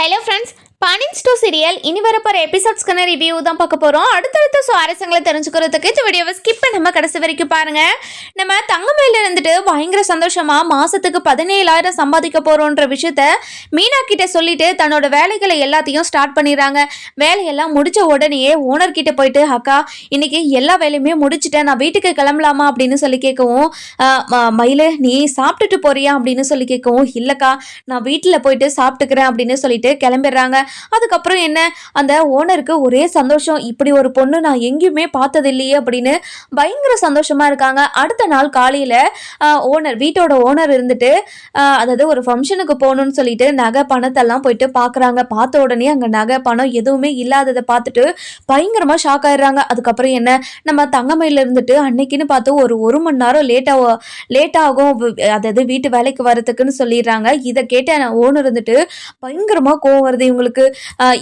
Hello friends, பானின் ஸ்டோ serial இனி வரப்போற எபிசோட்ஸ்க்கான review தான் பார்க்க போகிறோம். அடுத்தடுத்த சுவாரஸ்யங்களை தெரிஞ்சுக்கிறதுக்கு இந்த வீடியோவை ஸ்கிப் பண்ணாமல் கடைசி வரைக்கும் பாருங்க. நம்ம தங்கமயில இருந்துட்டு பயங்கர சந்தோஷமா மாசத்துக்கு 17,000 சம்பாதிக்க போறோன்ற விஷயத்த மீனா கிட்ட சொல்லிட்டு தன்னோட வேலைகளை எல்லாத்தையும் ஸ்டார்ட் பண்ணிடுறாங்க. வேலையெல்லாம் முடிச்ச உடனேயே ஓனர் கிட்ட போயிட்டு, அக்கா இன்னைக்கு எல்லா வேலையுமே முடிச்சுட்டேன், நான் வீட்டுக்கு கிளம்பலாமா அப்படின்னு சொல்லி கேட்கவும், மயிலு நீ சாப்பிட்டுட்டு போறியா அப்படின்னு சொல்லி கேட்கவும், இல்லக்கா நான் வீட்டில் போயிட்டு சாப்பிட்டுக்கிறேன் அப்படின்னு சொல்லிட்டு கிளம்பிடுறாங்க. அதுக்கப்புறம் என்ன, அந்த ஓனருக்கு ஒரே சந்தோஷம், இப்படி ஒரு பொண்ணு நான் எங்கேயுமே பார்த்தது இல்லையே அப்படின்னு பயங்கர சந்தோஷமா இருக்காங்க. அடுத்த நாள் காலையில வீட்டோட ஓனர் இருந்துட்டு அதாவது ஒரு ஃபங்க்ஷனுக்கு போகணும்னு சொல்லிட்டு நகை பணத்தெல்லாம் போயிட்டு பார்க்குறாங்க. பார்த்த உடனே அங்கே நகை பணம் எதுவுமே இல்லாததை பார்த்துட்டு பயங்கரமா ஷாக் ஆயிடுறாங்க. அதுக்கப்புறம் என்ன, நம்ம தங்கமயில இருந்துட்டு அன்னைக்குன்னு பார்த்து ஒரு மணி நேரம் லேட் ஆகும் அதாவது வீட்டு வேலைக்கு வரதுக்குன்னு சொல்லிடுறாங்க. இதை கேட்ட ஓனர் இருந்துட்டு பயங்கரமா கோவம் வருது இவங்களுக்கு.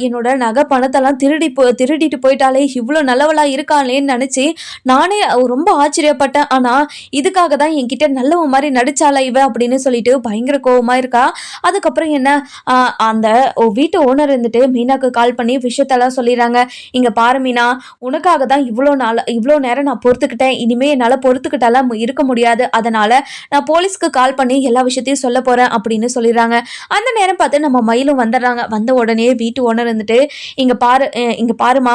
என்னோட நகை பணத்தெல்லாம் திருடிட்டு போயிட்டாலே, இவ்வளோ நல்லவளா இருக்காளேன்னு நினைச்சு நானே ரொம்ப ஆச்சரியப்பட்டேன். ஆனா இதுக்காக தான் என்கிட்ட நல்லவ மாதிரி நடிச்சால இவ அப்படின்னு சொல்லிட்டு பயங்கர கோவமா இருக்கா. அதுக்கப்புறம் என்ன, அந்த வீட்டு ஓனர் இருந்துட்டு மீனாக்கு கால் பண்ணி விஷயத்தெல்லாம் சொல்லிடுறாங்க. இங்க பாரு மீனா, உனக்காக தான் இவ்வளோ நேரம் நான் பொறுத்துக்கிட்டேன், இனிமே என்னால் பொறுத்துக்கிட்டாலாம் இருக்க முடியாது, அதனால நான் போலீஸ்க்கு கால் பண்ணி எல்லா விஷயத்தையும் சொல்ல போறேன் அப்படின்னு சொல்லிடுறாங்க. அந்த நேரம் பார்த்து நம்ம மயிலும் வந்துடுறாங்க. வந்த உடனே வீட்டு ஓனர் இருந்துட்டு, இங்க பாருமா,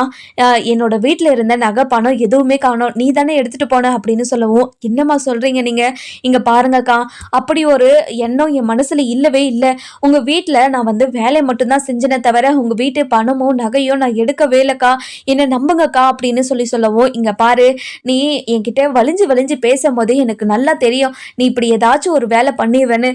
என்னோட வீட்டில் இருந்த நகை பணம் எதுவுமே காணோம், நீ தானே எடுத்துட்டு போன அப்படின்னு சொல்லவும், என்னம்மா சொல்றீங்க நீங்க, இங்க பாருங்கக்கா, அப்படி ஒரு எண்ணம் என் மனசுல இல்லவே இல்லை. உங்க வீட்டில் நான் வேலை மட்டும்தான் செஞ்சனே தவிர உங்க வீட்டு பணமோ நகையோ நான் எடுக்கவே இல்லைக்கா, என்ன நம்புங்கக்கா அப்படின்னு சொல்லவும், இங்க பாரு, நீ என்கிட்ட வலிஞ்சு பேசும்போது எனக்கு நல்லா தெரியும் நீ இப்படி ஏதாச்சும் ஒரு வேலை பண்ணிடுவேன்னு,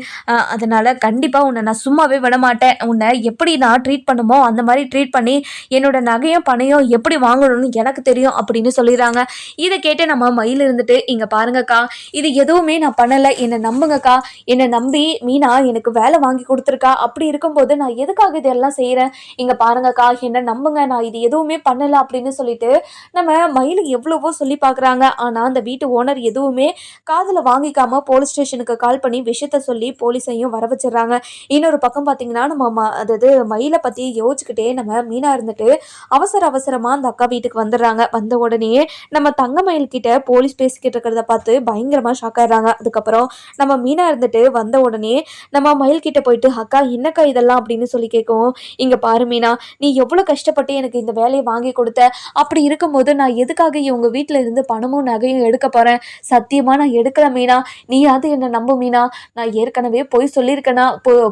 அதனால கண்டிப்பா உன்னை நான் சும்மாவே விட மாட்டேன். உன்னை எப்படி நான் ட்ரீட் பண்ணுமோ அந்த மாதிரி ட்ரீட் பண்ணி என்னோட நகையும் பணையும் எப்படி வாங்கணும்னு எனக்கு தெரியும் அப்படின்னு சொல்லிடுறாங்க. இதை கேட்டு நம்ம மயில் இருந்துட்டு, இங்க பாருங்கக்கா, இது எதுவுமே நான் பண்ணலை, என்னை நம்புங்கக்கா, என்னை நம்பி மீனா எனக்கு வேலை வாங்கி கொடுத்துருக்கா, அப்படி இருக்கும்போது நான் எதுக்காக இதெல்லாம் செய்கிறேன், இங்க பாருங்கக்கா என்னை நம்புங்க, நான் இது எதுவுமே பண்ணலை அப்படின்னு சொல்லிட்டு நம்ம மயில் எவ்வளவோ சொல்லி பார்க்குறாங்க. ஆனால் அந்த வீட்டு ஓனர் எதுவுமே காதில் வாங்கிக்காம போலீஸ் ஸ்டேஷனுக்கு கால் பண்ணி விஷயத்த சொல்லி போலீஸையும் வர வச்சிடறாங்க. இன்னொரு பக்கம் பார்த்தீங்கன்னா நம்ம அதாவது மயிலை பற்றி யோசிச்சுக்கிட்டே நம்ம மீனா இருந்துட்டு அவசரமா அந்த அக்கா வீட்டுக்கு வந்துடுறாங்க. வந்த உடனே நம்ம தங்கமயில் கிட்ட போலீஸ் பேசிக்கிட்டு இருக்கிறத பார்த்து பயங்கரமா ஷாக் ஆயிடுறாங்க. அதுக்கப்புறம் நம்ம மீனா இருந்துட்டு வந்த உடனே நம்ம மயில் கிட்ட போயிட்டு, அக்கா என்னக்கா இதெல்லாம் அப்படின்னு சொல்லி கேட்கும். இங்க பாரு மீனா, நீ எவ்வளவு கஷ்டப்பட்டு எனக்கு இந்த வேலையை வாங்கி கொடுத்த, அப்படி இருக்கும்போது நான் எதுக்காக இவங்க வீட்டுல இருந்து பணமும் நகையும் எடுக்க போறேன், சத்தியமா நான் எடுக்கல மீனா, நீயாவது என்ன நம்பு மீனா, நான் ஏற்கனவே பொய் சொல்லியிருக்கேனா,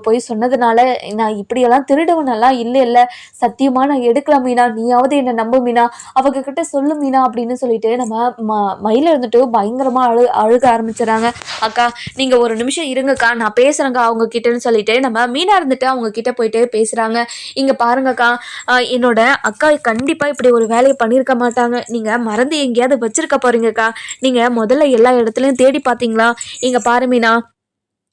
பொய் சொன்னதுனால நான் இப்படியெல்லாம் திருடவனெல்லாம் இல்லை, சத்தியமா நான் எடுக்கல மீனா, நீயாவது என்ன நம்பு மீனா, அவங்க கிட்ட சொல்லு மீனா அப்படின்னு சொல்லிட்டு நம்ம மயில இருந்துட்டு பயங்கரமா அழுக ஆரம்பிச்சிடறாங்க. அக்கா நீங்க ஒரு நிமிஷம் இருங்கக்கா, நான் பேசுறேங்க அவங்க கிட்டன்னு சொல்லிட்டு நம்ம மீனா இருந்துட்டு அவங்க கிட்ட போயிட்டு பேசுறாங்க. இங்க பாருங்கக்கா, என்னோட அக்கா கண்டிப்பா இப்படி ஒரு வேலையை பண்ணியிருக்க மாட்டாங்க, நீங்க மறந்து எங்கேயாவது வச்சிருக்க போறீங்கக்கா, நீங்க முதல்ல எல்லா இடத்துலயும் தேடி பார்த்தீங்களா, இங்க பாரு மீனா,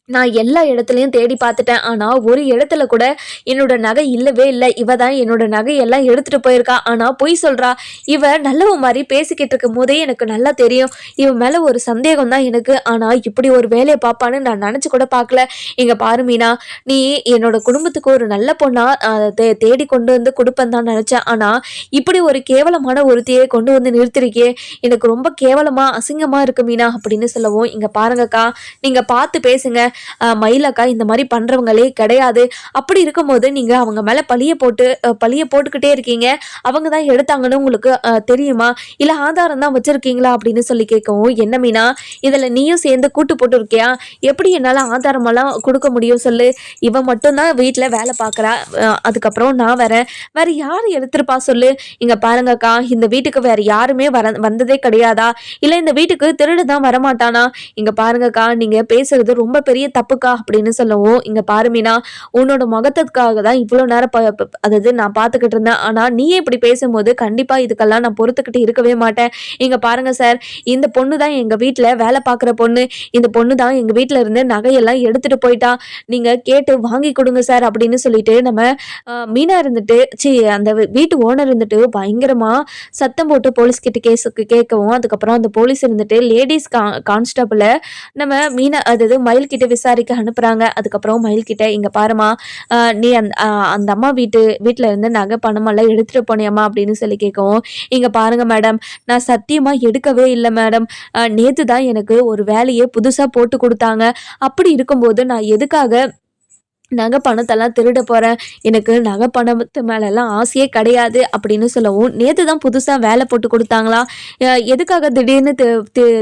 நான் எல்லா இடத்துலையும் தேடி பார்த்துட்டேன், ஆனால் ஒரு இடத்துல கூட என்னோட நகை இல்லவே இல்லை, இவ தான் என்னோட நகையெல்லாம் எடுத்துகிட்டு போயிருக்கா, ஆனால் பொய் சொல்கிறா, இவ நல்லவ மாதிரி பேசிக்கிட்டு இருக்கும் போதே எனக்கு நல்லா தெரியும், இவன் மேலே ஒரு சந்தேகம் தான் எனக்கு, ஆனால் இப்படி ஒரு வேலையை பார்ப்பான்னு நான் நினச்சி கூட பார்க்கல. இங்கே பாரு மீனா, நீ என்னோட குடும்பத்துக்கு ஒரு நல்ல பொண்ணா தேடி கொண்டு வந்து கொடுப்பேன் தான் நினச்சேன், ஆனால் இப்படி ஒரு கேவலமான ஒருத்தியை கொண்டு வந்து நிறுத்திருக்கே, எனக்கு ரொம்ப கேவலமாக அசிங்கமாக இருக்கு மீனா அப்படின்னு சொல்லவும், இங்கே பாருங்கக்கா நீங்கள் பார்த்து பேசுங்க, மயிலக்கா இந்த மாதிரி பண்றவங்களே கிடையாது, அப்படி இருக்கும்போது நீங்க அவங்க மேல பழிய போட்டுக்கிட்டே இருக்கீங்க, அவங்க தான் எடுத்தாங்கன்னு உங்களுக்கு தெரியுமா, இல்ல ஆதாரம் தான் வச்சிருக்கீங்களா அப்படின்னு சொல்லி கேட்கவும், என்ன மீனா இதுல நீயும் சேர்ந்து கூட்டு போட்டு இருக்கியா, எப்படி என்னால ஆதாரமெல்லாம் கொடுக்க முடியும் சொல்லு, இவன் மட்டும்தான் வீட்டுல வேலை பார்க்கறா, அதுக்கப்புறம் நான் வேற யாரு எடுத்திருப்பா சொல்லு, இங்க பாருங்கக்கா இந்த வீட்டுக்கு வேற யாருமே வந்ததே கிடையாதா, இல்ல இந்த வீட்டுக்கு திருடுதான் வரமாட்டானா, இங்க பாருங்கக்கா நீங்க பேசுறது ரொம்ப பெரிய தப்புக்கா அப்படின்னு சொல்லவும், இங்க பாரு மீனா, உன்னோட முகத்துக்காக தான் இவ்வளோ நேரம் அதாவது நான் பார்த்துக்கிட்டு இருந்தேன், ஆனா நீயே இப்படி பேசும்போது கண்டிப்பா இதுக்கெல்லாம் நான் பொறுத்துக்கிட்டு இருக்கவே மாட்டேன். இங்க பாருங்க சார், இந்த பொண்ணு தான் எங்க வீட்டுல வேலை பார்க்குற பொண்ணு, இந்த பொண்ணு தான் எங்க வீட்டுல இருந்து நகையெல்லாம் எடுத்துட்டு போயிட்டா, நீங்க கேட்டு வாங்கி கொடுங்க சார் அப்படின்னு சொல்லிட்டு நம்ம மீனா இருந்துட்டு அந்த வீட்டு ஓனர் இருந்துட்டு பயங்கரமா சத்தம் போட்டு போலீஸ் கிட்ட கேட்கவும், அதுக்கப்புறம் அந்த போலீஸ் இருந்துட்டு லேடிஸ் கான்ஸ்டபிள நம்ம மீனா அதாவது மயில் கிட்ட விசாரிக்க அனுப்புகிறாங்க. அதுக்கப்புறம் மயில்கிட்ட இங்கே பாருமா, நீ அந்த அம்மா வீட்டில் இருந்து நகை பணமெல்லாம் எடுத்துகிட்டு போனியம்மா அப்படின்னு சொல்லி கேட்கவும், இங்கே பாருங்க மேடம், நான் சத்தியமாக எடுக்கவே இல்லை மேடம். நேற்று தான் எனக்கு ஒரு வேலையை புதுசாக போட்டு கொடுத்தாங்க. அப்படி இருக்கும்போது நான் எதுக்காக நகை பணத்தெல்லாம் திருட போகிறேன், எனக்கு நகை பணத்து மேலெல்லாம் ஆசையே கிடையாது அப்படின்னு சொல்லவும், நேற்று தான் புதுசாக வேலை போட்டு கொடுத்தாங்களா, எதுக்காக திடீர்னு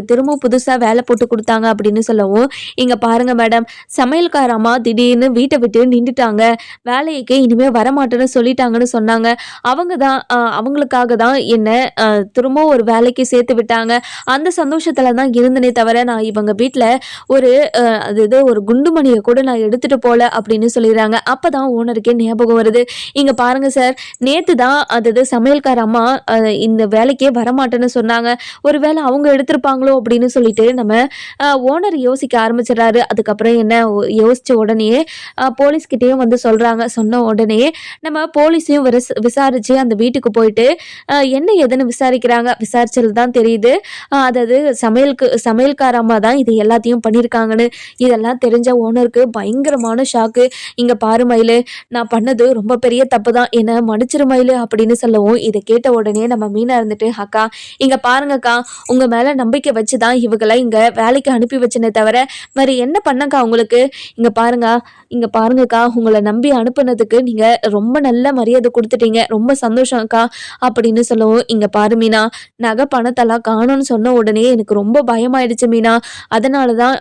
திரும்ப புதுசாக வேலை போட்டு கொடுத்தாங்க அப்படின்னு சொல்லவும், இங்கே பாருங்கள் மேடம், சமையல்காரம்மா திடீர்னு வீட்டை விட்டு நின்றுட்டாங்க, வேலைக்கு இனிமேல் வரமாட்டேன்னு சொல்லிட்டாங்கன்னு சொன்னாங்க. அவங்களுக்காக தான் என்னை திரும்ப ஒரு வேலைக்கு சேர்த்து விட்டாங்க. அந்த சந்தோஷத்தில் தான் இருந்தனே தவிர நான் இவங்க வீட்டில் ஒரு ஒரு குண்டுமணியை கூட நான் எடுத்துகிட்டு போகல அப்படின்னு சொல்லிடுறாங்க. அப்பதான் ஓனருக்கே ஞாபகம் வருது, இங்க பாருங்க சார், நேத்து தான் சமையல்கார அம்மா இந்த வேலைக்கே வரமாட்டேன்னு சொன்னாங்க, ஒருவேளை அவங்க எடுத்திருப்பாங்களோ அப்படின்னு சொல்லிட்டு நம்ம ஓனர் யோசிக்க ஆரம்பிச்சிடறாரு. அதுக்கப்புறம் என்ன யோசிச்ச உடனே போலீஸ்கிட்டயும் வந்து சொல்றாங்க. சொன்ன உடனே நம்ம போலீஸையும் விசாரிச்சு அந்த வீட்டுக்கு போயிட்டு என்ன ஏதுன்னு விசாரிக்கிறாங்க. விசாரிச்சது தான் தெரியுது, அதாவது சமையல்கார அம்மா தான் இது எல்லாத்தையும் பண்ணியிருக்காங்கன்னு. இதெல்லாம் தெரிஞ்ச ஓனருக்கு பயங்கரமான ஷாக்கு. இங்க பாரு மயிலு, நான் பண்ணது ரொம்ப பெரிய தப்பு தான், என்ன மன்னிச்சிரு மயிலு அப்படின்னு சொல்லவும், இதை கேட்ட உடனே நம்ம மீனா இருந்துட்டு, அக்கா இங்க பாருங்கக்கா, உங்க மேல நம்பிக்கை வச்சுதான் இவங்களை இங்க வேலைக்கு அனுப்பி வச்சனே தவிர வேற என்ன பண்ணக்கா உங்களுக்கு, இங்க பாருங்கக்கா, உங்களை நம்பி அனுப்புனதுக்கு நீங்க ரொம்ப நல்ல மரியாதை கொடுத்துட்டீங்க, ரொம்ப சந்தோஷம்க்கா அப்படின்னு சொல்லவும், இங்க பாரு மீனா, நகை பணத்தெல்லாம் காணும்னு சொன்ன உடனே எனக்கு ரொம்ப பயமாயிடுச்சு மீனா, அதனாலதான்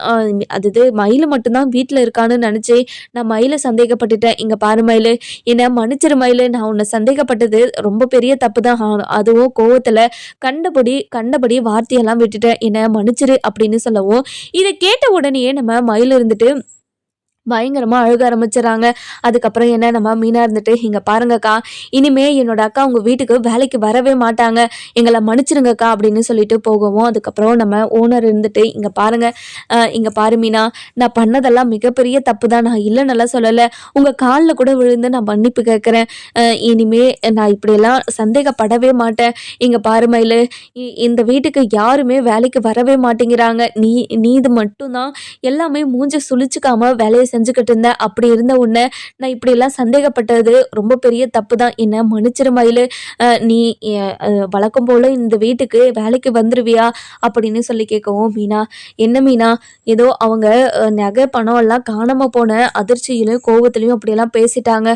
மயிலு மட்டும்தான் வீட்டுல இருக்கான்னு நினைச்சு நான் மயில சந்தேகப்பட்டுட்டேன். இங்க பாரு மயிலு, என்ன மன்னிச்சிரு மயிலு, நான் உன்னை சந்தேகப்பட்டது ரொம்ப பெரிய தப்பு தான், அதுவும் கோவத்துல கண்டபடி வார்த்தையெல்லாம் விட்டுட்டேன், என்ன மன்னிச்சிரு அப்படின்னு சொல்லவும், இதை கேட்ட உடனே நம்ம மயில் இருந்துட்டு பயங்கரமா அழுக ஆரம்பிச்சிடறாங்க. அதுக்கப்புறம் என்ன நம்ம மீனா இருந்துட்டு, இங்க பாருங்கக்கா, இனிமே என்னோட அக்கா உங்க வீட்டுக்கு வேலைக்கு வரவே மாட்டாங்க, எங்களை மன்னிச்சிருங்கக்கா அப்படின்னு சொல்லிட்டு போகவும், அதுக்கப்புறம் நம்ம ஓனர் இருந்துட்டு, இங்க பாரு மீனா, நான் பண்ணதெல்லாம் மிகப்பெரிய தப்பு தான், நான் இல்லைன்னு சொல்லலை, உங்க காலில் கூட விழுந்து நான் மன்னிப்பு கேட்குறேன், இனிமே நான் இப்படியெல்லாம் சந்தேகப்படவே மாட்டேன். இங்க பாரு மயிலு, இந்த வீட்டுக்கு யாருமே வேலைக்கு வரவே மாட்டேங்கிறாங்க, நீ இது மட்டும்தான் எல்லாமே மூஞ்ச சுழிச்சுக்காம வேலையை செஞ்சுக்கிட்டு இருந்தேன், அப்படி இருந்த உன்னை நான் இப்படி எல்லாம் சந்தேகப்பட்டது ரொம்ப பெரிய தப்பு தான், என்ன மன்னிச்சிரு மயிலு, நீ வழக்கம் போல இந்த வீட்டுக்கு வேலைக்கு வந்துருவியா அப்படின்னு சொல்லி கேட்கவும், மீனா என்ன மீனா, ஏதோ அவங்க நகை பணம் எல்லாம் காணாம போன அதிர்ச்சியிலும் கோபத்திலையும் அப்படியெல்லாம் பேசிட்டாங்க,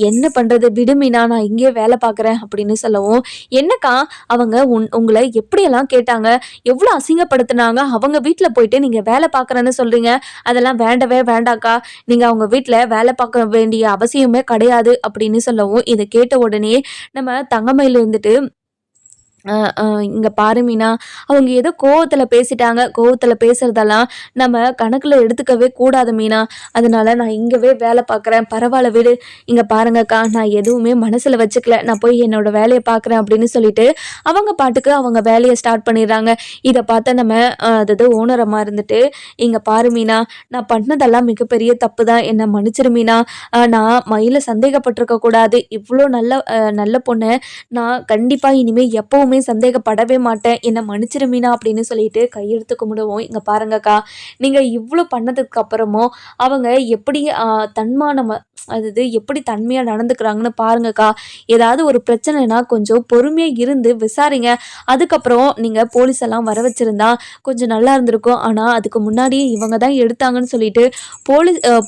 என்ன பண்றது, விடு மீனா, நான் இங்கேயே வேலை பார்க்குறேன் அப்படின்னு சொல்லவும், என்னக்கா அவங்க உங்களை எப்படியெல்லாம் கேட்டாங்க, எவ்வளோ அசிங்கப்படுத்தினாங்க, அவங்க வீட்டில் போயிட்டு நீங்க வேலை பார்க்குறேன்னு சொல்றீங்க, அதெல்லாம் வேண்டவே வேண்டாக்கா, நீங்க அவங்க வீட்டுல வேலை பார்க்க வேண்டிய அவசியமே கிடையாது அப்படின்னு சொல்லவும், இதை கேட்ட உடனே நம்ம தங்கமயில இருந்துட்டு, இங்க பாரு மீனா, அவங்க ஏதோ கோவத்துல பேசிட்டாங்க, கோவத்துல பேசுறதெல்லாம் நம்ம கணக்குல எடுத்துக்கவே கூடாது மீனா, அதனால நான் இங்கவே வேலை பார்க்குறேன், பரவாயில்ல விடு, இங்க பாருங்கக்கா, நான் எதுவுமே மனசுல வச்சுக்கல, நான் போய் என்னோட வேலையை பார்க்குறேன் அப்படின்னு சொல்லிட்டு அவங்க பாட்டுக்கு அவங்க வேலையை ஸ்டார்ட் பண்ணிடுறாங்க. இதை பார்த்த நம்ம ஓனர் அம்மா இருந்துட்டு, இங்க பாரு மீனா, நான் பண்ணதெல்லாம் மிகப்பெரிய தப்பு தான், என்னை மன்னிச்சிரு மீனா, நான் மயில சந்தேகப்பட்டிருக்க கூடாது, இவ்வளோ நல்ல பொண்ணை நான் கண்டிப்பா இனிமே எப்பவுமே சந்தேகப்படவே மாட்டேன், என்ன மன்னிச்சிரு மீனா அப்படின்னு சொல்லிட்டு கையெடுத்து கும்பிடுவோம். இங்க பாருங்கக்கா, நீங்க இவ்வளோ பண்ணதுக்கு அப்புறமும் அவங்க எப்படி எப்படி தன்மையா நடந்துக்கிறாங்கன்னு பாருங்கக்கா, ஏதாவது ஒரு பிரச்சனைனா கொஞ்சம் பொறுமையா இருந்து விசாரிங்க, அதுக்கப்புறம் நீங்க போலீஸ் எல்லாம் வர வச்சிருந்தா கொஞ்சம் நல்லா இருந்திருக்கும், ஆனா அதுக்கு முன்னாடியே இவங்க தான் எடுத்தாங்கன்னு சொல்லிட்டு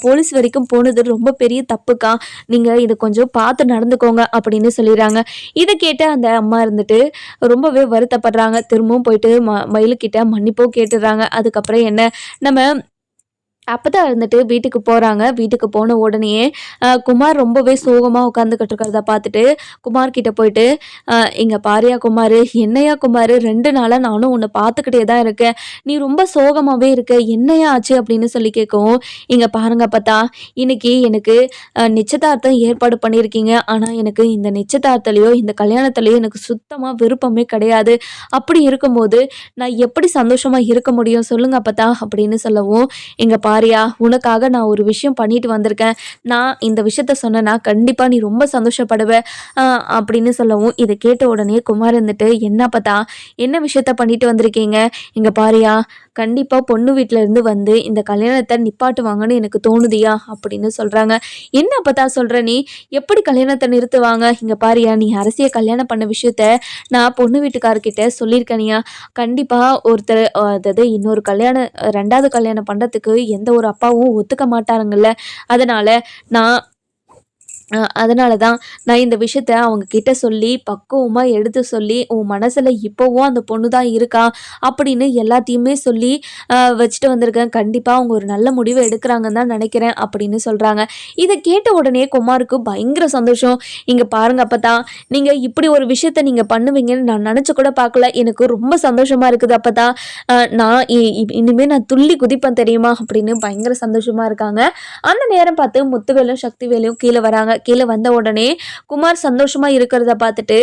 போலீஸ் வரைக்கும் போனது ரொம்ப பெரிய தப்புக்கா, நீங்க இதை கொஞ்சம் பார்த்து நடந்துக்கோங்க அப்படின்னு சொல்லிடுறாங்க. இதை கேட்டு அந்த அம்மா இருந்துட்டு ரொம்பவே வருத்தப்படுறாங்க. திரும்பவும் போயிட்டு மயிலுக்கிட்ட மன்னிப்பும் கேட்டுடுறாங்க. அதுக்கப்புறம் என்ன நம்ம அப்பதான் இருந்துட்டு வீட்டுக்கு போறாங்க. வீட்டுக்கு போன உடனே குமார் ரொம்பவே சோகமா உட்காந்துக்கிட்டு இருக்கிறத பார்த்துட்டு குமார் கிட்ட போயிட்டு, இங்க பாரியா குமார், என்னையா குமார், 2 நாளா நானும் உன்னை பார்த்துக்கிட்டே தான் இருக்கேன், நீ ரொம்ப சோகமாவே இருக்க, என்னையா ஆச்சு அப்படின்னு சொல்லி கேட்கவும், இங்க பாருங்க பார்த்தா, இன்னைக்கு எனக்கு நிச்சயதார்த்தம் ஏற்பாடு பண்ணியிருக்கீங்க, ஆனா எனக்கு இந்த நிச்சயதார்த்தலையோ இந்த கல்யாணத்திலையோ எனக்கு சுத்தமா விருப்பமே கிடையாது, அப்படி இருக்கும்போது நான் எப்படி சந்தோஷமா இருக்க முடியும் சொல்லுங்க பார்த்தா அப்படின்னு சொல்லவும், இங்க பாரியா, உனக்காக நான் ஒரு விஷயம் பண்ணிட்டு வந்திருக்கேன், நான் இந்த விஷயத்த சொன்னேன்னா கண்டிப்பா நீ ரொம்ப சந்தோஷப்படுவ அப்படின்னு சொல்லவும், இதை கேட்ட உடனே குமார் இருந்துட்டு, என்ன பார்த்தா என்ன விஷயத்த பண்ணிட்டு வந்திருக்கீங்க, இங்க பாரியா, கண்டிப்பாக பொண்ணு வீட்டில் இருந்து வந்து இந்த கல்யாணத்தை நிப்பாட்டுவாங்கன்னு எனக்கு தோணுதியா அப்படின்னு சொல்கிறாங்க. என்ன அப்போ தான் சொல்கிற நீ? எப்படி கல்யாணத்தை நிறுத்துவாங்க? இங்கே பாரியா, நீ அரசியை கல்யாணம் பண்ண விஷயத்த நான் பொண்ணு வீட்டுக்காரர்கிட்ட சொல்லியிருக்கேனியா. கண்டிப்பாக ஒருத்தர் அதாவது இன்னொரு கல்யாணம் 2வது கல்யாணம் பண்ணுறதுக்கு எந்த ஒரு அப்பாவும் ஒத்துக்க மாட்டாருங்கல்ல. அதனால் நான் அதனால தான் நான் இந்த விஷயத்த அவங்க கிட்ட சொல்லி பக்குவமாக எடுத்து சொல்லி, உன் மனசில் இப்போவும் அந்த பொண்ணு தான் இருக்கா அப்படின்னு எல்லாத்தையுமே சொல்லி வச்சுட்டு வந்திருக்கேன். கண்டிப்பாக அவங்க ஒரு நல்ல முடிவை எடுக்கிறாங்கன்னு தான் நினைக்கிறேன் அப்படின்னு சொல்கிறாங்க. இதை கேட்ட உடனே குமாருக்கு பயங்கர சந்தோஷம். இங்கே பாருங்க அப்பதான், நீங்கள் இப்படி ஒரு விஷயத்த நீங்கள் பண்ணுவீங்கன்னு நான் நினச்சி கூட பார்க்கல. எனக்கு ரொம்ப சந்தோஷமாக இருக்குது அப்பதான். நான் இனிமேல் நான் துள்ளி குதிப்பேன் தெரியுமா அப்படின்னு பயங்கர சந்தோஷமாக இருக்காங்க. அந்த நேரம் பார்த்து முத்துவேலும் சக்திவேலையும் கீழே வராங்க. கீழே வந்த உடனே குமார் சந்தோஷமா இருக்கிறத பார்த்துட்டு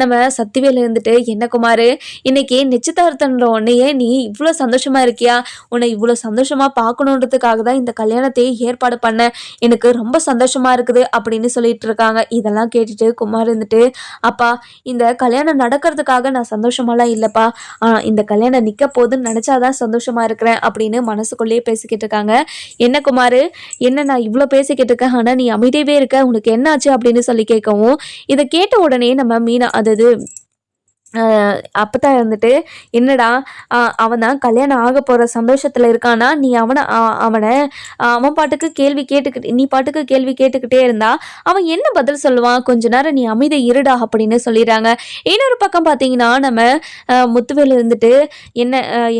நம்ம சக்திவேல் இருந்துட்டு, என்ன குமார், இன்னைக்கு நிச்சயதார்த்தன்ற உடனேயே நீ இவ்வளோ சந்தோஷமா இருக்கியா? உன்னை இவ்வளோ சந்தோஷமா பார்க்கணுன்றதுக்காக தான் இந்த கல்யாணத்தை ஏற்பாடு பண்ண, எனக்கு ரொம்ப சந்தோஷமா இருக்குது அப்படின்னு சொல்லிட்டு இருக்காங்க. இதெல்லாம் கேட்டுட்டு குமார் இருந்துட்டு, அப்பா, இந்த கல்யாணம் நடக்கிறதுக்காக நான் சந்தோஷமாலாம் இல்லைப்பா, இந்த கல்யாணம் நிற்க போகுதுன்னு நினச்சாதான் சந்தோஷமா இருக்கிறேன் அப்படின்னு மனசுக்குள்ளேயே பேசிக்கிட்டு இருக்காங்க. என்ன குமார், என்ன நான் இவ்வளோ பேசிக்கிட்டு இருக்கேன், ஆனால் நீ அமைதியாகவே இருக்க, உனக்கு என்னாச்சு அப்படின்னு சொல்லி கேட்கவும், இதை கேட்ட உடனே நம்ம மீனா அதாவது அப்பதான் இருந்துட்டு, என்னடா அவன் தான் கல்யாணம் ஆக போகிற சந்தோஷத்தில் இருக்கானா, நீ அவன் பாட்டுக்கு நீ பாட்டுக்கு கேள்வி கேட்டுக்கிட்டே இருந்தா அவன் என்ன பதில் சொல்லுவான்? கொஞ்ச நேரம் நீ அமைதி இருடா அப்படின்னு சொல்லிடுறாங்க. இன்னொரு பக்கம் பார்த்தீங்கன்னா நம்ம முத்துவேல் இருந்துட்டு,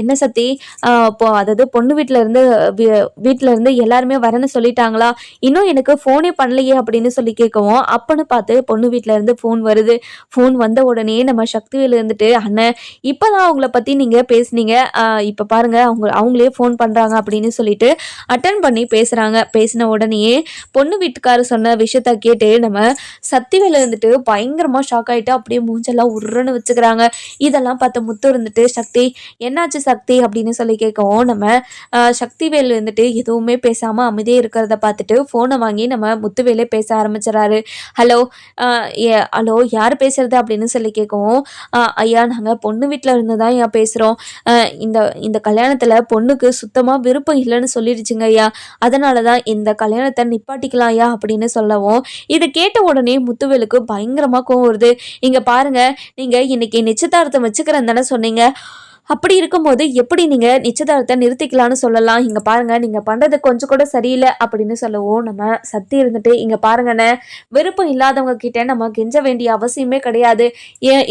என்ன சக்தி, அதாவது பொண்ணு வீட்டில் இருந்து எல்லாருமே வரேன்னு சொல்லிட்டாங்களா? இன்னும் எனக்கு ஃபோனே பண்ணலையே அப்படின்னு சொல்லி கேட்கவும், அப்பன்னு பார்த்து பொண்ணு வீட்டில் இருந்து ஃபோன் வருது. ஃபோன் வந்த உடனே நம்ம சக்தி இருந்துட்டு, அண்ணன் இப்பதான் அவங்கள பத்தி நீங்க பேசுனீங்க, இப்ப பாருங்க அவங்களே ஃபோன் பண்றாங்க அப்படின்னு சொல்லிட்டு அட்டன் பண்ணி பேசுறாங்க. பேசின உடனே பொண்ணு வீட்டுக்காரர் சொன்ன விஷயத்த கேட்டு நம்ம சக்திவேல இருந்துட்டு பயங்கரமா ஷாக் ஆயிட்டு அப்படியே மூஞ்செல்லாம் உருன்னு வச்சுக்கிறாங்க. இதெல்லாம் பார்த்த முத்து இருந்துட்டு, சக்தி என்னாச்சு சக்தி அப்படின்னு சொல்லி கேட்கவும், நம்ம சக்திவேல் இருந்துட்டு எதுவுமே பேசாம அமைதியே இருக்கிறத பார்த்துட்டு போனை வாங்கி நம்ம முத்துவேலே பேச ஆரம்பிச்சிடறாரு. ஹலோ, ஹலோ, யார் பேசுறது அப்படின்னு சொல்லி கேட்கவும், ஐயா, நாங்கள் பொண்ணு வீட்டில் இருந்து தான் ஐயா பேசுகிறோம். இந்த கல்யாணத்தில் பொண்ணுக்கு சுத்தமாக விருப்பம் இல்லைன்னு சொல்லிடுச்சுங்க ஐயா. அதனால தான் இந்த கல்யாணத்தை நிப்பாட்டிக்கலாம் ஐயா அப்படின்னு சொல்லவும், இதை கேட்ட உடனே முத்துவேலுக்கு பயங்கரமாக கோவம் வருது. இங்கே பாருங்க, நீங்கள் இன்னைக்கு நிச்சயதார்த்தம் வச்சுக்கிறேன்னு தானே சொன்னீங்க, அப்படி இருக்கும்போது எப்படி நீங்கள் நிச்சயதார்த்தத்தை நிறுத்திக்கலான்னு சொல்லலாம்? இங்கே பாருங்கள், நீங்கள் பண்ணுறது கொஞ்சம் கூட சரியில்லை அப்படின்னு சொல்லவும், நம்ம சக்தி இருந்துட்டு, இங்கே பாருங்கண்ணே, விருப்பம் இல்லாதவங்க கிட்டே நம்ம கெஞ்ச வேண்டிய அவசியமே கிடையாது.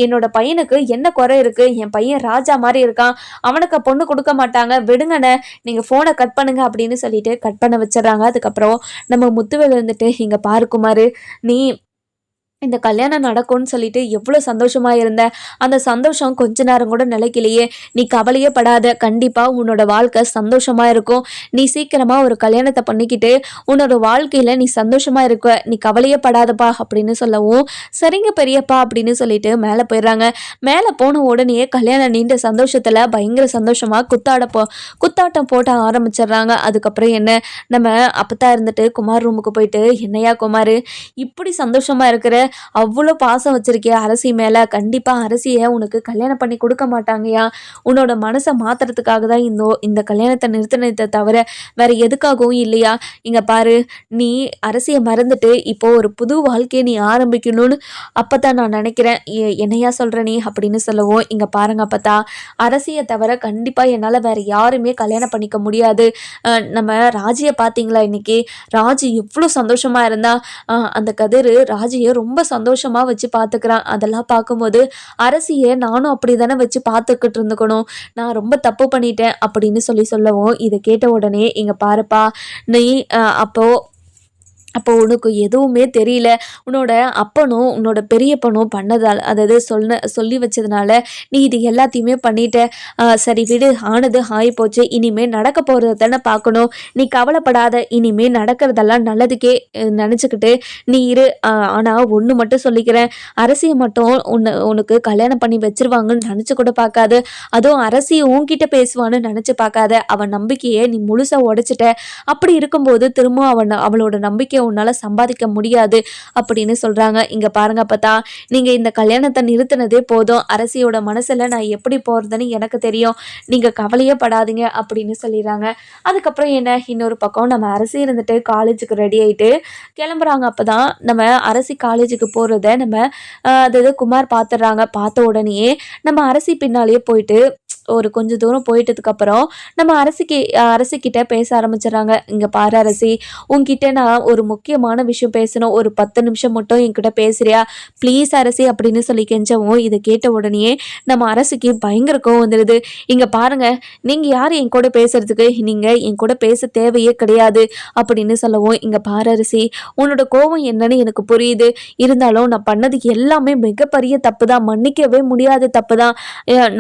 என்னோட பையனுக்கு என்ன குறை இருக்குது? என் பையன் ராஜா மாதிரி இருக்கான், அவனுக்கு பொண்ணு கொடுக்க மாட்டாங்க, விடுங்கண்ணே, நீங்கள் ஃபோனை கட் பண்ணுங்க அப்படின்னு சொல்லிட்டு கட் பண்ண வச்சிடறாங்க. அதுக்கப்புறம் நம்ம முத்துவேல் இருந்துட்டு, இங்கே பாரு குமார், நீ இந்த கல்யாணம் நடக்கும்னு சொல்லிட்டு எவ்வளோ சந்தோஷமாக இருந்த, அந்த சந்தோஷம் கொஞ்ச நேரம் கூட நிலைக்கலையே. நீ கவலையே படாத, கண்டிப்பாக உன்னோட வாழ்க்கை சந்தோஷமாக இருக்கும். நீ சீக்கிரமாக ஒரு கல்யாணத்தை பண்ணிக்கிட்டு உன்னோட வாழ்க்கையில் நீ சந்தோஷமாக இருக்க, நீ கவலையே படாதப்பா அப்படின்னு சொல்லவும், சரிங்க பெரியப்பா அப்படின்னு சொல்லிட்டு மேலே போயிடுறாங்க. மேலே போன உடனே கல்யாணம் நீண்ட சந்தோஷத்தில் பயங்கர சந்தோஷமாக குத்தாட்டம் போட்ட ஆரம்பிச்சிடுறாங்க. அதுக்கப்புறம் என்ன, நம்ம அப்பதான் இருந்துட்டு குமார் ரூமுக்கு போயிட்டு, என்னையா குமார் இப்படி சந்தோஷமாக இருக்கிற, அவ்வளோ பாசம் வச்சிருக்கிய அரசி மேல, கண்டிப்பா அரசியை உனக்கு கல்யாணம் பண்ணி கொடுக்க மாட்டாங்கயா. உன்னோட மனசை மாத்துறதுக்காக தான் இந்த கல்யாணத்தை நிறுத்தினதை தவிர வேற எதுக்காகவும் இல்லையா. இங்க பாரு, நீ அரசியை மறந்துட்டு இப்போ ஒரு புது வாழ்க்கையை நீ ஆரம்பிக்கணும்னு அப்பதான் நான் நினைக்கிறேன். என்னையா சொல்ற நீ அப்படின்னு சொல்லவும், இங்க பாருங்க அப்பத்தா, அரசியை தவிர கண்டிப்பா என்னால வேற யாருமே கல்யாணம் பண்ணிக்க முடியாது. நம்ம ராஜியை பார்த்தீங்களா, இன்னைக்கு ராஜி எவ்வளோ சந்தோஷமா இருந்தா, அந்த கதிர் ராஜியை ரொம்ப சந்தோஷமா வச்சு பார்த்துக்கிறான். அதெல்லாம் பார்க்கும்போது அரசியை நானும் அப்படி தானே வச்சு பார்த்துக்கிட்டு இருந்துக்கணும், நான் ரொம்ப தப்பு பண்ணிட்டேன் அப்படின்னு சொல்லவும், இதை கேட்ட உடனே, இங்க பாருப்பா, நீ அப்போ உனக்கு எதுவுமே தெரியல, உன்னோட அப்பனும் உன்னோட பெரியப்பனும் பண்ணதால், அதாவது சொல்லி வச்சதுனால நீ இது எல்லாத்தையுமே பண்ணிட்ட. சரி விடு, ஆனது ஆகிப்போச்சு, இனிமேல் நடக்க போகிறத தானே பார்க்கணும், நீ கவலைப்படாத, இனிமேல் நடக்கிறதெல்லாம் நல்லதுக்கே நினச்சிக்கிட்டு நீ இரு. ஆனால் ஒன்று மட்டும் சொல்லிக்கிறேன், அரசியை மட்டும் உனக்கு கல்யாணம் பண்ணி வச்சிருவாங்கன்னு நினச்சி கூட பார்க்காது, அதுவும் அரசியை உன்கிட்ட பேசுவான்னு நினச்சி பார்க்காத. அவன் நம்பிக்கையை நீ முழுசாக உடைச்சிட்ட. அப்படி இருக்கும்போது திரும்ப அவளோட நம்பிக்கை உன்னால் சம்பாதிக்க முடியாது அப்படின்னு சொல்கிறாங்க. இங்கே பாருங்க அப்பத்தா, நீங்கள் இந்த கல்யாணத்தை நிறுத்தினதே போதும். அரசியோட மனசில் நான் எப்படி போகிறதுன்னு எனக்கு தெரியும். நீங்கள் கவலையே படாதீங்க அப்படின்னு சொல்லிடுறாங்க. அதுக்கப்புறம் என்ன, இன்னொரு பக்கம் நம்ம அரசி இருந்துட்டு காலேஜுக்கு ரெடி ஆகிட்டு கிளம்புறாங்க. அப்போ தான் நம்ம அரசி காலேஜுக்கு போகிறத நம்ம அதாவது குமார் பார்த்துடுறாங்க. பார்த்த உடனேயே நம்ம அரசி பின்னாலேயே போயிட்டு ஒரு கொஞ்சம் தூரம் போயிட்டதுக்கப்புறம் நம்ம அரசிக்கிட்ட பேச ஆரம்பிச்சிடறாங்க. இங்கே பாரு அரசி, உங்ககிட்ட நான் ஒரு முக்கியமான விஷயம் பேசணும். ஒரு 10 நிமிஷம் மட்டும் என்கிட்ட பேசுறியா ப்ளீஸ் அரசி அப்படின்னு சொல்லி கெஞ்சவும், இதை கேட்ட உடனே நம்ம அரசிக்கு பயங்கர கோவம் வந்துடுது. இங்கே பாருங்க, நீங்கள் யார் என் கூட பேசுறதுக்கு, நீங்கள் என் கூட பேச தேவையே கிடையாது அப்படின்னு சொல்லவும், இங்கே பாரு அரசி, உன்னோட கோவம் என்னன்னு எனக்கு புரியுது. இருந்தாலும் நான் பண்ணது எல்லாமே மிகப்பெரிய தப்பு தான், மன்னிக்கவே முடியாத தப்பு தான்.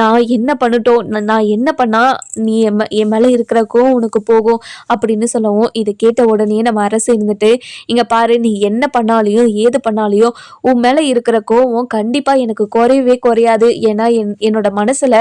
நான் என்ன பண்ணட்டும், நான் என்ன பண்ணா நீ என் மேலே இருக்கிற கோவம் உனக்கு போகும் அப்படின்னு சொல்லவும், இதை கேட்ட உடனே நம்ம அரசு இருந்துட்டு, இங்கே பாரு, நீ என்ன பண்ணாலையும் ஏது பண்ணாலையும் உன் மேலே இருக்கிற கோவம் கண்டிப்பாக எனக்கு குறையவே குறையாது. ஏன்னா என்னோட மனசில்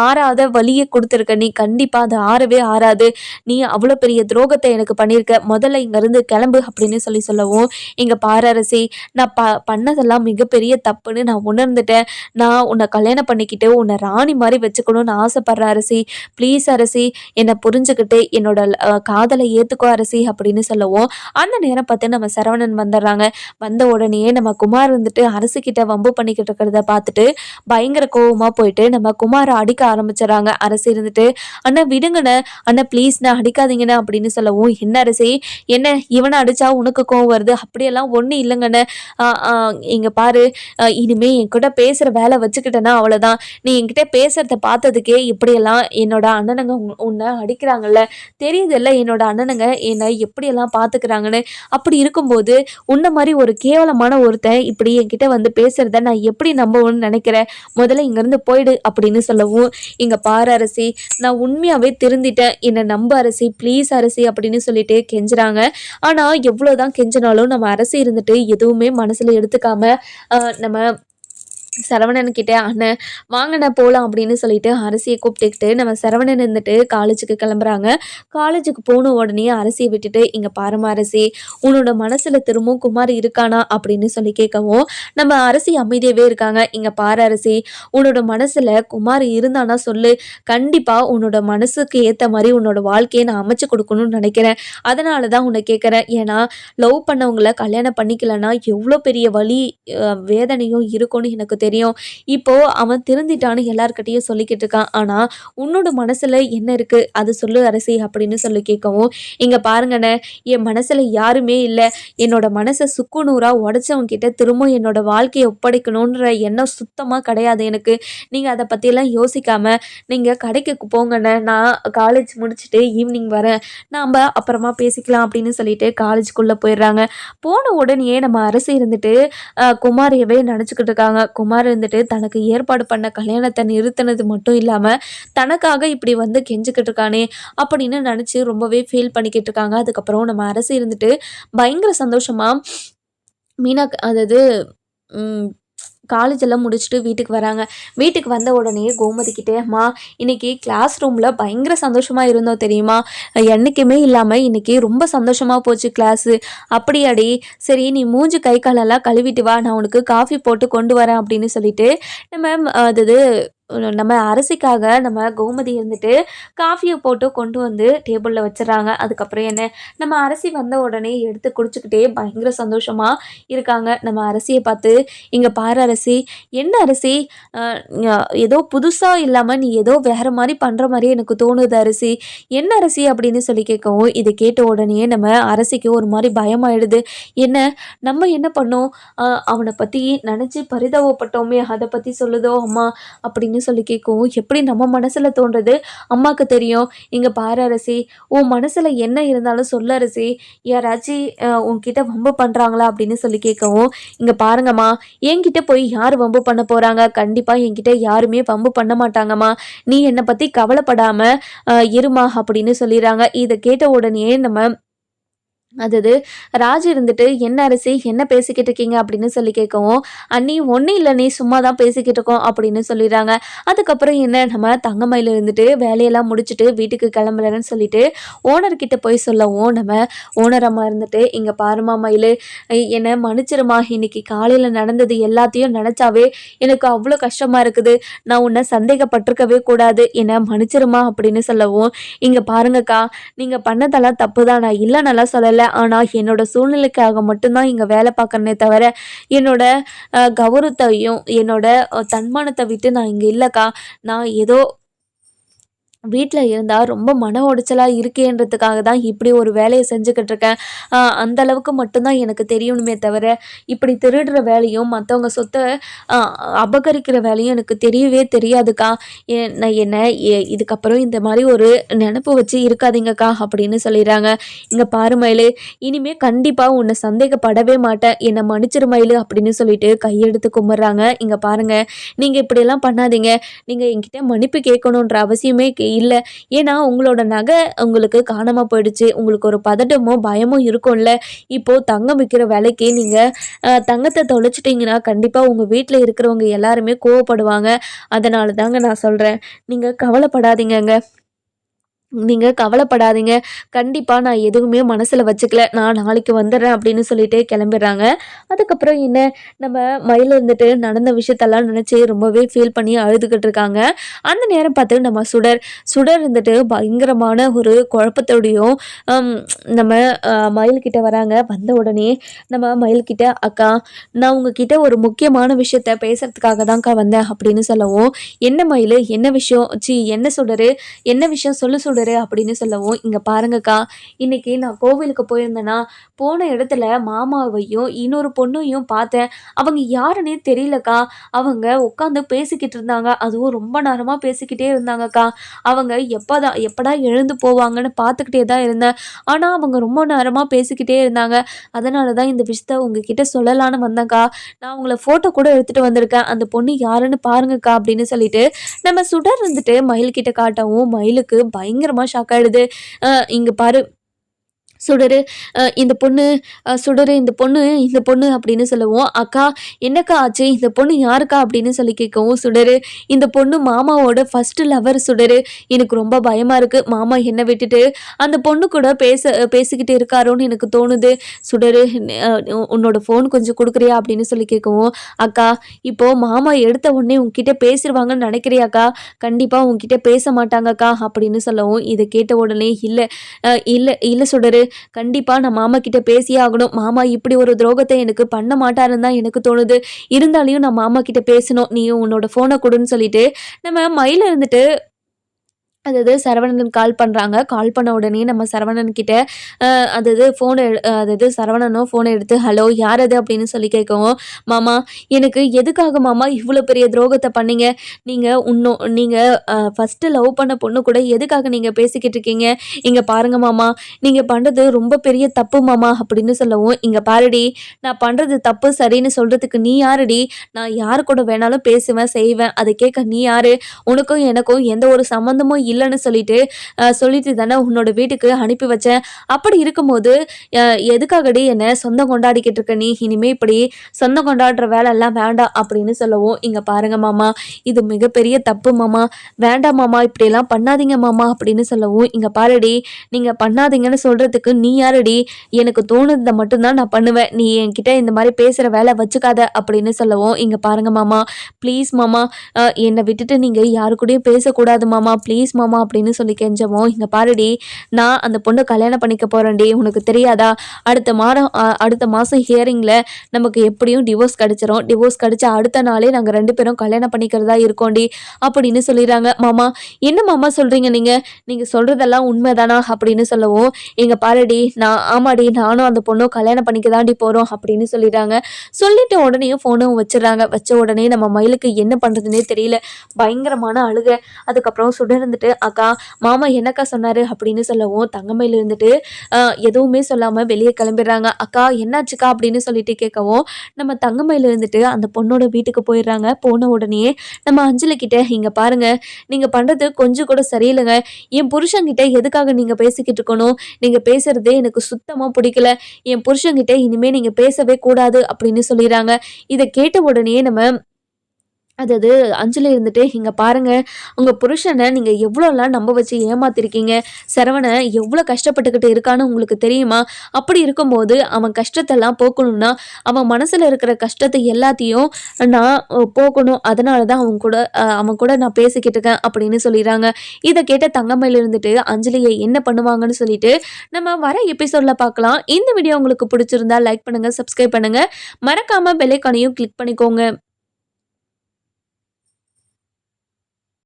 ஆறாத வலியை கொடுத்துருக்க நீ, கண்டிப்பாக அது ஆறவே ஆறாது. நீ அவ்வளோ பெரிய துரோகத்தை எனக்கு பண்ணியிருக்க, முதல்ல இங்கேருந்து கிளம்பு அப்படின்னு சொல்லவும், இங்கே பாரு அரசி, நான் பண்ணதெல்லாம் மிகப்பெரிய தப்புன்னு நான் உணர்ந்துட்டேன். நான் உன்னை கல்யாணம் பண்ணிக்கிட்டு உன்னை ராணி மாதிரி வச்சுக்கணும்னு ஆசைப்படுற அரசி, ப்ளீஸ் அரசி என்னை புரிஞ்சுக்கிட்டு என்னோட காதலை ஏற்றுக்கோ அரசி அப்படின்னு சொல்லவும், அந்த நேரம் பார்த்து நம்ம சரவணன் வந்துடுறாங்க. வந்த உடனே நம்ம குமார் வந்துட்டு அரசிக்கிட்ட வம்பு பண்ணிக்கிட்டு இருக்கிறத பார்த்துட்டு பயங்கர கோவமாக போயிட்டு நம்ம குமாரை அடிக்க ஆரம்பிச்சிடறாங்க. அரசி இருந்துட்டு, அண்ணா விடுங்கண்ணே, அண்ணா ப்ளீஸ்ண்ணா அடிக்காதீங்கண்ணே அப்படின்னு சொல்லவும், என்ன அரசி, என்ன இவனை அடித்தா உனக்கு கோவம் வருது, அப்படியெல்லாம் ஒன்றும் இல்லைங்கண்ணே. இங்கே பாரு, இனிமே என் கூட பேசுகிற வேலை வச்சுக்கிட்டேன்னா அவ்வளோதான். நீ என்கிட்ட பேசுகிறத பார்த்ததுக்கே இப்படியெல்லாம் என்னோட அண்ணனுங்க உன்னை அடிக்கிறாங்கல்ல, தெரியுதில்ல என்னோட அண்ணனுங்க என்னை எப்படியெல்லாம் பார்த்துக்கிறாங்கன்னு. அப்படி இருக்கும்போது உன்ன மாதிரி ஒரு கேவலமான ஒருத்தன் இப்படி என்கிட்ட வந்து பேசுகிறத நான் எப்படி நம்பணும்னு நினைக்கிறேன், முதல்ல இங்கேருந்து போயிடு அப்படின்னு சொல்லவும், இங்கே பாரு அரசி, நான் உண்மையாகவே திருந்திட்டேன், என்னை நம்ப அரசி ப்ளீஸ் அரசி அப்படின்னு சொல்லிட்டு கெஞ்சுறாங்க. ஆனால் எவ்வளோதான் கெஞ்சினாலும் நம்ம அரசி இருந்துட்டு எதுவுமே மனசில் எடுத்துக்காம நம்ம சரவணன்கிட்ட, அண்ணன் வாங்கண்ண போகலாம் அப்படின்னு சொல்லிட்டு அரசியை கூப்பிட்டுக்கிட்டு நம்ம சரவணன் இருந்துட்டு காலேஜுக்கு கிளம்புறாங்க. காலேஜுக்கு போன உடனே அரசியை விட்டுட்டு, இங்கே பாருமா அரசி, உன்னோட மனசில் திரும்பவும் குமார் இருக்கானா அப்படின்னு சொல்லி கேட்கவும், நம்ம அரசி அமைதியாகவே இருக்காங்க. இங்கே பாரு அரசி, உன்னோட மனசில் குமார் இருந்தானா சொல்லு, கண்டிப்பாக உன்னோட மனசுக்கு ஏற்ற மாதிரி உன்னோட வாழ்க்கையை நான் அமைச்சு கொடுக்கணும்னு நினைக்கிறேன். அதனால தான் உன்னை கேட்குறேன். ஏன்னா லவ் பண்ணவங்களை கல்யாணம் பண்ணிக்கலன்னா எவ்வளோ பெரிய வலி வேதனையும் இருக்கும்னு எனக்கு தெரியும். இப்போ அவன் திருந்திட்டான்னு எல்லார்கிட்டையும் சொல்லிக்கிட்டு இருக்கான். ஆனா உன்னோட மனசுல என்ன இருக்கு அது சொல்லு அரசி அப்படின்னு சொல்லி கேட்கவும், இங்க பாருங்கண்ணே, என் மனசுல யாருமே இல்லை. என்னோட மனசை சுக்குநூறா உடைச்சவங்க கிட்ட திரும்ப என்னோட வாழ்க்கையை ஒப்படைக்கணுன்ற எண்ணம் சுத்தமா கிடையாது எனக்கு. நீங்க அதை பத்தியெல்லாம் யோசிக்காம நீங்க கடைக்கு போங்கண்ணே, நான் காலேஜ் முடிச்சுட்டு ஈவினிங் வரேன், நாம அப்புறமா பேசிக்கலாம் அப்படின்னு சொல்லிட்டு காலேஜுக்குள்ள போயிடுறாங்க. போன உடனே நம்ம அரசி இருந்துட்டு குமாரியவே நினச்சிக்கிட்டு இருக்காங்க. குமார் இருந்துட்டு தனக்கு ஏற்பாடு பண்ண கல்யாணத்தை நிறுத்தினது மட்டும் இல்லாமல் தனக்காக இப்படி வந்து கெஞ்சிக்கிட்டு இருக்கானே அப்படின்னு நினச்சி ரொம்பவே ஃபீல் பண்ணிக்கிட்டு இருக்காங்க. அதுக்கப்புறம் நம்ம அரசு இருந்துட்டு பயங்கர சந்தோஷமாக மீனா, அதாவது காலேஜ் எல்லாம் முடிச்சுட்டு வீட்டுக்கு வராங்க. வீட்டுக்கு வந்த உடனே கோமதிக்கிட்டே, அம்மா இன்னைக்கு கிளாஸ் ரூமில் பயங்கர சந்தோஷமாக இருந்தோம் தெரியுமா, என்றைக்குமே இல்லாமல் இன்னைக்கு ரொம்ப சந்தோஷமாக போச்சு கிளாஸு. அப்படியாடி, சரி நீ மூஞ்சி கை காலெல்லாம் கழுவிட்டு வா, நான் உனக்கு காஃபி போட்டு கொண்டு வரேன் அப்படின்னு சொல்லிட்டு நம்ம அரசிக்காக நம்ம கோமதி இருந்துட்டு காஃபியை போட்டு கொண்டு வந்து டேபிளில் வச்சிடறாங்க. அதுக்கப்புறம் என்ன, நம்ம அரசி வந்த உடனே எடுத்து குடிச்சுக்கிட்டே பயங்கர சந்தோஷமாக இருக்காங்க. நம்ம அரசியை பார்த்து, இங்கே பாரு அரசி, என்ன அரசி, ஏதோ புதுசாக இல்லாமல் நீ ஏதோ வேறு மாதிரி பண்ணுற மாதிரி எனக்கு தோணுது அரசி, என்ன அரசி அப்படின்னு சொல்லி கேட்கவும், இதை கேட்ட உடனே நம்ம அரசிக்கு ஒரு மாதிரி பயமாயிடுது. என்ன நம்ம என்ன பண்ணோம், அவனை பற்றி நினச்சி பரிதாபப்பட்டோமே, அதை பற்றி சொல்லுதோ அம்மா அப்படின்னு சொல்லி கேட்கவும், எப்படி நம்ம மனசுல தோன்றது அம்மாக்கு தெரியும். இங்க பாரு அரசி, உன் மனசுல என்ன இருந்தாலும் சொல்ல அரசி, யாராச்சும் உன்கிட்ட வம்பு பண்றாங்களா அப்படின்னு சொல்லி கேட்கவும், இங்க பாருங்கம்மா, என்கிட்ட போய் யார் வம்பு பண்ண போறாங்க, கண்டிப்பா என்கிட்ட யாருமே வம்பு பண்ண மாட்டாங்கம்மா, நீ என்னை பத்தி கவலைப்படாம இருமா அப்படின்னு சொல்லிடுறாங்க. இதை கேட்ட உடனே நம்ம அதாவது ராஜ் இருந்துட்டு, "என்ன அரசி என்ன பேசிக்கிட்டு இருக்கீங்க?" அப்படின்னு சொல்லி கேட்கவும், "அண்ணி ஒண்ணும் இல்ல நீ சும்மா தான் பேசிக்கிட்டு இருக்கோம்" அப்படின்னு சொல்லிடுறாங்க. அதுக்கப்புறம் என்ன நம்ம தங்கமயில் இருந்துட்டு வேலையெல்லாம் முடிச்சுட்டு வீட்டுக்கு கிளம்புறேன்னு சொல்லிட்டு ஓனர் கிட்ட போய் சொல்லவும், நம்ம ஓனர் அம்மா இருந்துட்டு, "இங்க பாரும்மா மயிலு, என்னை மன்னிச்சிரும்மா. இன்னைக்கு காலையில நடந்தது எல்லாத்தையும் நினைச்சாவே எனக்கு அவ்வளோ கஷ்டமா இருக்குது. நான் உன்னை சந்தேகப்பட்டிருக்கவே கூடாது. என்னை மன்னிச்சிரும்மா" அப்படின்னு சொல்லவும், "இங்க பாருங்கக்கா, நீங்க பண்ணதெல்லாம் தப்பு தான். நான் இல்லைன்னெல்லாம் சொல்லலை. ஆனா என்னோட சூழ்நிலைக்காக மட்டும்தான் இங்க வேலை பார்க்கறனே தவிர, என்னோட கௌரவத்தையும், என்னோட தன்மானத்தை விட்டு நான் இங்க இல்லக்கா. நான் ஏதோ வீட்ல இருந்தா ரொம்ப மன உடைச்சலா இருக்கேன்றதுக்காக தான் இப்படி ஒரு வேலைய செஞ்சுக்கிட்டு இருக்கேன். அந்த அளவுக்கு மட்டும் தான் எனக்கு தெரியணுமே தவிர, இப்படி திருடுற வேலையும், மத்தவங்க சொத்த அ அபகரிக்கிற வேலையும் எனக்கு தெரியவே தெரியாதுக்கா. நான் என்ன இதுக்கப்புறம் இந்த மாரி ஒரு நெனப்பு வச்சு இருக்காதீங்கக்கா" அப்படின்னு சொல்லிடுறாங்க. "இங்க பாரு மயிலு, இனிமே கண்டிப்பா உன்னை சந்தேகப்படவே மாட்டேன். என்னை மன்னிச்சிரு மயிலு" அப்படின்னு சொல்லிட்டு கையெடுத்து கும்பிடுறாங்க. "இங்க பாருங்க, நீங்க இப்படியெல்லாம் பண்ணாதீங்க. நீங்க என்கிட்ட மன்னிப்பு கேட்கணுன்ற அவசியமே இல்ல. ஏன்னா உங்களோட நகை உங்களுக்கு காணாம போயிடுச்சு. உங்களுக்கு ஒரு பதட்டமும், பயமும் இருக்கும்ல. இப்போ தங்கம் விக்கிற விலைக்கு நீங்க தங்கத்த தொலைச்சிட்டீங்கன்னா, கண்டிப்பா உங்க வீட்ல இருக்கிறவங்க எல்லாருமே கோவப்படுவாங்க. அதனால தாங்க நான் சொல்றேன். நீங்க கவலைப்படாதீங்கங்க. நீங்க கவலைப்படாதீங்க. கண்டிப்பா நான் எதுவுமே மனசுல வச்சுக்கல. நான் நாளைக்கு வந்துடுறேன்" அப்படின்னு சொல்லிட்டு கிளம்பிடுறாங்க. அதுக்கப்புறம் என்ன, நம்ம மயில் இருந்துட்டு நடந்த விஷயத்தெல்லாம் நினைச்சு ரொம்பவே ஃபீல் பண்ணி அழுதுகிட்டு இருக்காங்க. அந்த நேரம் பார்த்து நம்ம சுடர் இருந்துட்டு பயங்கரமான ஒரு குழப்பத்தோடையும் அம் நம்ம மயில்கிட்ட வராங்க. வந்த உடனே நம்ம மயில்கிட்ட, "அக்கா, நான் உங்ககிட்ட ஒரு முக்கியமான விஷயத்த பேசுறதுக்காக தான்க்கா வந்தேன்" அப்படின்னு சொல்லவும், "என்ன மயிலு? என்ன விஷயம்? என்ன சுடரு? என்ன விஷயம் சொல்லு சுடரு" அப்படின்னு சொல்லவும், "இங்க பாருங்கக்கா, இன்னைக்கு நான் கோவிலுக்கு போயிருந்தேனா, போன இடத்துல மாமாவையும் இன்னொரு பொண்ணையும் பார்த்தேன். அவங்க யாருன்னே தெரியலக்கா. அவங்க உட்காந்து பேசிக்கிட்டு இருந்தாங்க. அதுவும் ரொம்ப நேரமா பேசிக்கிட்டே இருந்தாங்கக்கா. அவங்க எப்படா எழுந்து போவாங்கன்னு பார்த்துக்கிட்டே தான் இருந்தேன். ஆனா அவங்க ரொம்ப நேரமா பேசிக்கிட்டே இருந்தாங்க. அதனால தான் இந்த விஷயத்த உங்ககிட்ட சொல்லலான்னு வந்தேன்க்கா. நான் உங்கள ஃபோட்டோ கூட எடுத்துட்டு வந்திருக்கேன். அந்த பொண்ணு யாருன்னு பாருங்கக்கா" அப்படின்னு சொல்லிட்டு நம்ம சுடர் இருந்துட்டு மயில்கிட்ட காட்டவும், மயிலுக்கு பயங்கரமா ஷாக் ஆயிடுது. "இங்க பாரு சுடரு, இந்த பொண்ணு சுடரு இந்த பொண்ணு" அப்படின்னு சொல்லவும், "அக்கா என்னக்கா ஆச்சு? இந்த பொண்ணு யாருக்கா?" அப்படின்னு சொல்லி கேட்கவும், சுடரு, "இந்த பொண்ணு மாமாவோட ஃபர்ஸ்ட் லவர் சுடரு. எனக்கு ரொம்ப பயமா இருக்கு. மாமா என்னை விட்டுட்டு அந்த பொண்ணு கூட பேசிக்கிட்டு இருக்காரோன்னு எனக்கு தோணுது. சுடரு, உன்னோட ஃபோன் கொஞ்சம் குடுக்குறியா?" அப்படின்னு சொல்லி கேட்கவும், "அக்கா, இப்போ மாமா எடுத்த உடனே உன்கிட்ட பேசிருவாங்கன்னு நினைக்கிறியாக்கா? கண்டிப்பா உன்கிட்ட பேச மாட்டாங்கக்கா" அப்படின்னு சொல்லவும், இதை கேட்ட உடனே, இல்ல இல்ல சுடரு, கண்டிப்பா நான் மாமா கிட்ட பேசியே ஆகணும். மாமா இப்படி ஒரு துரோகத்தை எனக்கு பண்ண மாட்டாருன்னு தான் எனக்கு தோணுது. இருந்தாலும் நான் மாமா கிட்ட பேசணும். நீயும் உன்னோட ஃபோன குடுன்னு" சொல்லிட்டு நம்ம மயில இருந்துட்டு அதாவது சரவணன் கால் பண்றாங்க. கால் பண்ண உடனே நம்ம சரவணன் கிட்ட அதாவது அதாவது சரவணனும் ஃபோன எடுத்து, "ஹலோ, யார் அது?" அப்படின்னு சொல்லி கேட்கவும், "மாமா, எனக்கு எதுக்காக மாமா இவ்வளோ பெரிய துரோகத்த பண்ணீங்க? நீங்க ஃபர்ஸ்ட்டு லவ் பண்ண பொண்ணு கூட எதுக்காக நீங்க பேசிக்கிட்டு இருக்கீங்க? இங்க பாருங்க மாமா, நீங்க பண்றது ரொம்ப பெரிய தப்பு மாமா" அப்படின்னு சொல்லவும், "இங்க பாருடி, நான் பண்றது தப்பு சரின்னு சொல்றதுக்கு நீ யாருடி? நான் யார் கூட வேணாலும் பேசுவேன், செய்வேன். அத கேட்க நீ யாரு? உனக்கும் எனக்கும் எந்த ஒரு சம்மந்தமும் இல்லைன்னு சொல்லிட்டு தானே உன்னோட வீட்டுக்கு அனுப்பி வச்சேன். அப்படி இருக்கும்போது அ எதுக்காகடி என்ன சொந்தம் கொண்டாடிக்கிட்டு இருக்க நீ? இனிமே இப்படி சொந்தம் கொண்டாடுற வேலைலாம் வேண்டாம்" அப்படின்னு சொல்லவும், "இங்க பாருங்க மாமா, இது மிகப்பெரிய தப்பு மாமா. வேண்டாம் மாமா, இப்படியெல்லாம் பண்ணாதீங்க மாமா" அப்படின்னு சொல்லவும், "இங்க பாருடி, நீங்க பண்ணாதீங்கன்னு சொல்றதுக்கு நீ யாருடி? எனக்கு தோணுனத மட்டும் தான் நான் பண்ணுவேன். நீ என்கிட்ட இந்த மாதிரி பேசுற வேலை வச்சுக்காத" அப்படின்னு சொல்லவும், "இங்க பாருங்க மாமா, ப்ளீஸ் மாமா, என்னை விட்டுட்டு நீங்க யாரு கூடயும் பேசக்கூடாது மாமா, ப்ளீஸ் மாமா" அப்படின்னு சொல்லி கெஞ்சவும், "இங்க பாருடி, நான் அந்த பொண்ணை கல்யாணம் பண்ணிக்க போறேன்டி. உனக்கு தெரியாதா? அடுத்த மாசம் ஹியரிங்ல நமக்கு எப்படியும் டிவோர்ஸ் கிடைச்சிரும். டிவோர்ஸ் கிடைச்ச அடுத்த நாளே நாங்க 2 பேரும் கல்யாணம் பண்ணிக்கிறதா இருக்கோம்டி" அப்படின்னு சொல்லிடுறாங்க. "மாமா, என்ன மாமா சொல்றீங்க நீங்க? நீங்க சொல்றதெல்லாம் உண்மைதானா?" அப்படின்னு சொல்லவும், "எங்க பாருடி, ஆமாடி, நானும் அந்த பொண்ணும் கல்யாணம் பண்ணிக்க தாண்டி போறோம்" அப்படின்னு சொல்லிடுறாங்க. சொல்லிட்டு உடனே ஃபோனும் வச்சிடுறாங்க. வச்ச உடனே நம்ம மயிலுக்கு என்ன பண்றதுன்னே தெரியல. பயங்கரமான அழுக. அதுக்கப்புறம் சுடர் இருந்துட்டு, அக்கா மாமா என்னக்கா சொன்னாரு அப்படின்னு சொல்லவும் தங்கமயில் இருந்துட்டு எதுவுமே சொல்லாம வெளியே கிளம்பிடுறாங்க. அக்கா என்னாச்சுக்கா அப்படின்னு சொல்லிட்டு கேட்கவும் நம்ம தங்கமயில் இருந்துட்டு அந்த பொண்ணோட வீட்டுக்கு போயிடுறாங்க. போன உடனே நம்ம அஞ்சலி கிட்ட இங்க பாருங்க, நீங்க பண்றது கொஞ்சம் கூட சரியில்லைங்க. என் புருஷன்கிட்ட எதுக்காக நீங்க பேசிக்கிட்டு இருக்கணும், நீங்க பேசுறது எனக்கு சுத்தமா பிடிக்கல. என் புருஷன்கிட்ட இனிமே நீங்க பேசவே கூடாது அப்படின்னு சொல்லிடுறாங்க. இதை கேட்ட உடனே நம்ம அதாவது அஞ்சலி இருந்துட்டு இங்க பாருங்க, உங்க புருஷனை நீங்க எவ்வளோலாம் நம்ப வச்சு ஏமாத்திருக்கீங்க. சரவண எவ்வளோ கஷ்டப்பட்டுக்கிட்டு இருக்கான்னு உங்களுக்கு தெரியுமா? அப்படி இருக்கும்போது அவன் கஷ்டத்தெல்லாம் போக்கணும்னா அவன் மனசுல இருக்கிற கஷ்டத்தை எல்லாத்தையும் நான் போக்கணும். அதனால தான் அவன் கூட நான் பேசிக்கிட்டு இருக்கேன் அப்படின்னு சொல்லிடுறாங்க. இதை கேட்ட தங்கமயில் இருந்துட்டு அஞ்சலியை என்ன பண்ணுவாங்கன்னு சொல்லிட்டு நம்ம வர எபிசோட்ல பார்க்கலாம். இந்த வீடியோ உங்களுக்கு பிடிச்சிருந்தா லைக் பண்ணுங்க, சப்ஸ்கிரைப் பண்ணுங்க, மறக்காம பெல் ஐகானையும் கிளிக் பண்ணிக்கோங்க.